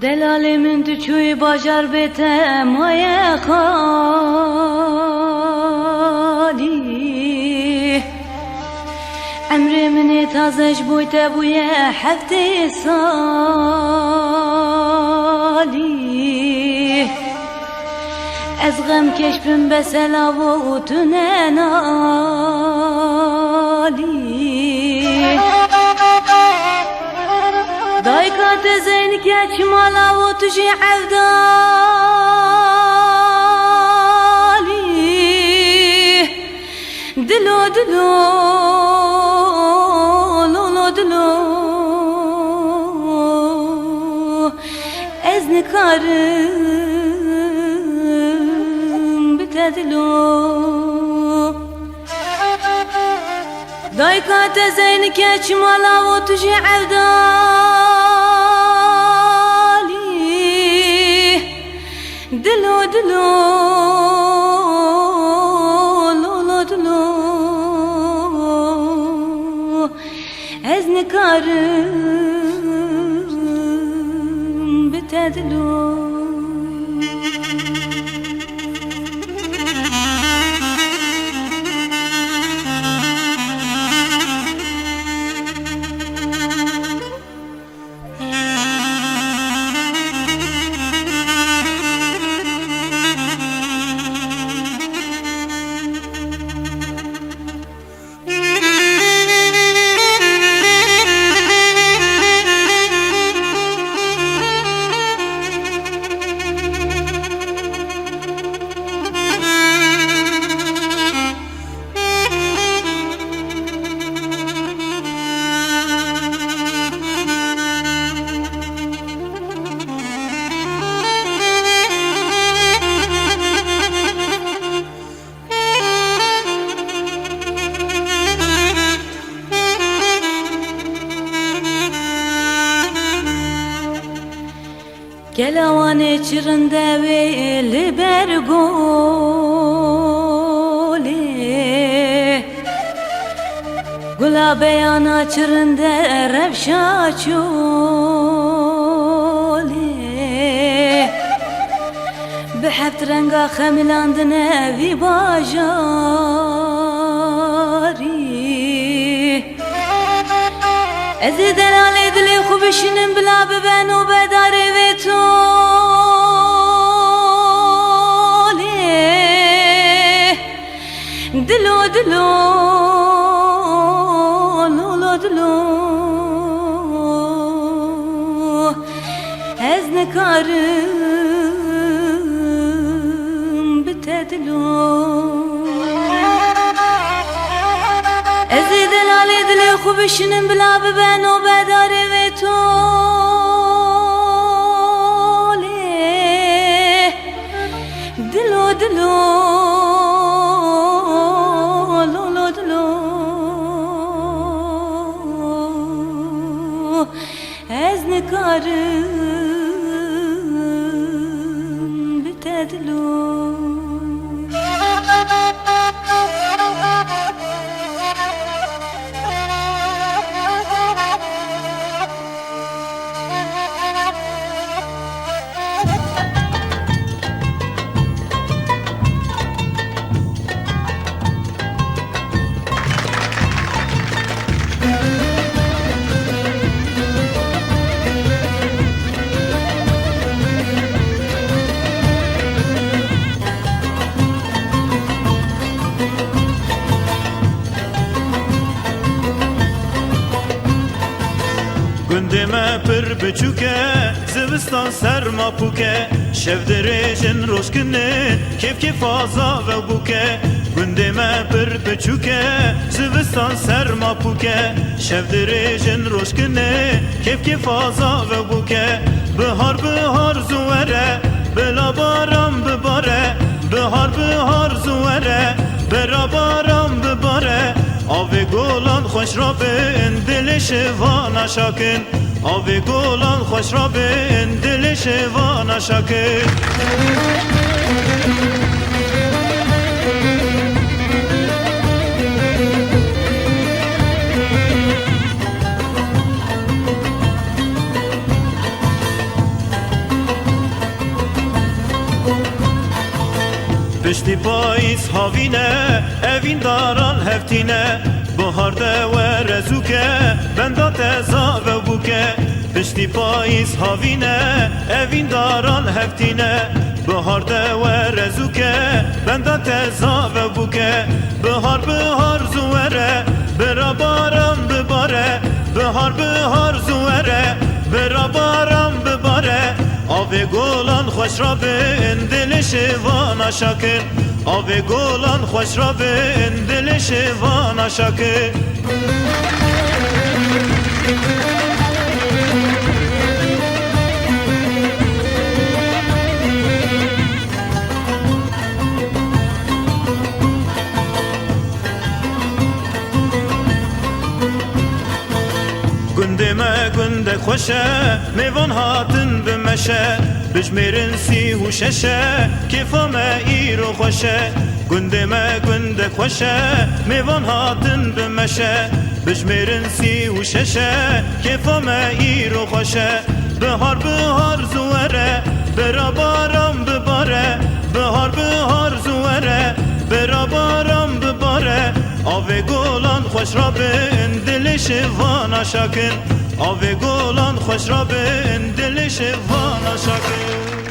Delalimin tüçüy bacar bete maya khali Emrimin tazej buyte buye hefte sali Ez gem keşfim beselavu tünen ali دايكا تزينك يا شمالا وتجي عفدالي دلو دلو لولو دلو ازنكارم بتدلو دايكا تزينك يا شمالا وتجي عفدالي دلو دلو لولو دلو ازنكارم بتدلو Gelawane çırında ve bergoli Gula beyana çırında revşa çoli Bihebt renga xemilandine vi bajari Ezi delali dili xubişinin bila biben u bedari ve toli Dilo dilo lolo dilo Ez nekarım bitedilo Ezi delali dili xubişinin bila biben u bedari ve toli Dilo dilo lolo dilo Ez nekarım bitedilo Gündeme pır biçuke, zivistan serma puke Şevdirejin roşkinin, kef kef aza ve buke Gündeme pır biçuke, zivistan serma puke Şevdirejin roşkinin, kef kef aza ve buke Bihar bihar zuvere, bela baram bibare Bihar bihar zuvere, bela baram bibare Ave golan خوش را بین دل شوان شاکن آوی گلان خوش را بین دل شوان شاکن پاییز هاوینه اوین داران هفتینه بهار دوره زوکه بندا تزا و بوکه پشتی پاییز هاوینه اوین داران هفتینه بهار دوره زوکه بندا تزا و بوکه بهار زوره برا بارم بباره بهار زوره برا بارم بباره آوه گلان خوش را بین دل شوان شاکر آوه گلان خوش را بین دل شوان شاکر گندمه گنده خوشه میوان هاتن بمشه بجمیرن سی و ششه کفامه ایرو خوشه گندمه گنده خوشه میوان هاتن بمشه بجمیرن سی و ششه کفامه ایرو خوشه بهار زوره برا بارم بباره بهار زوره برا بارم بباره آوه گلان خوش را بین دل شوان شاکر آوه گلان خوش را بین دل شوان شاکر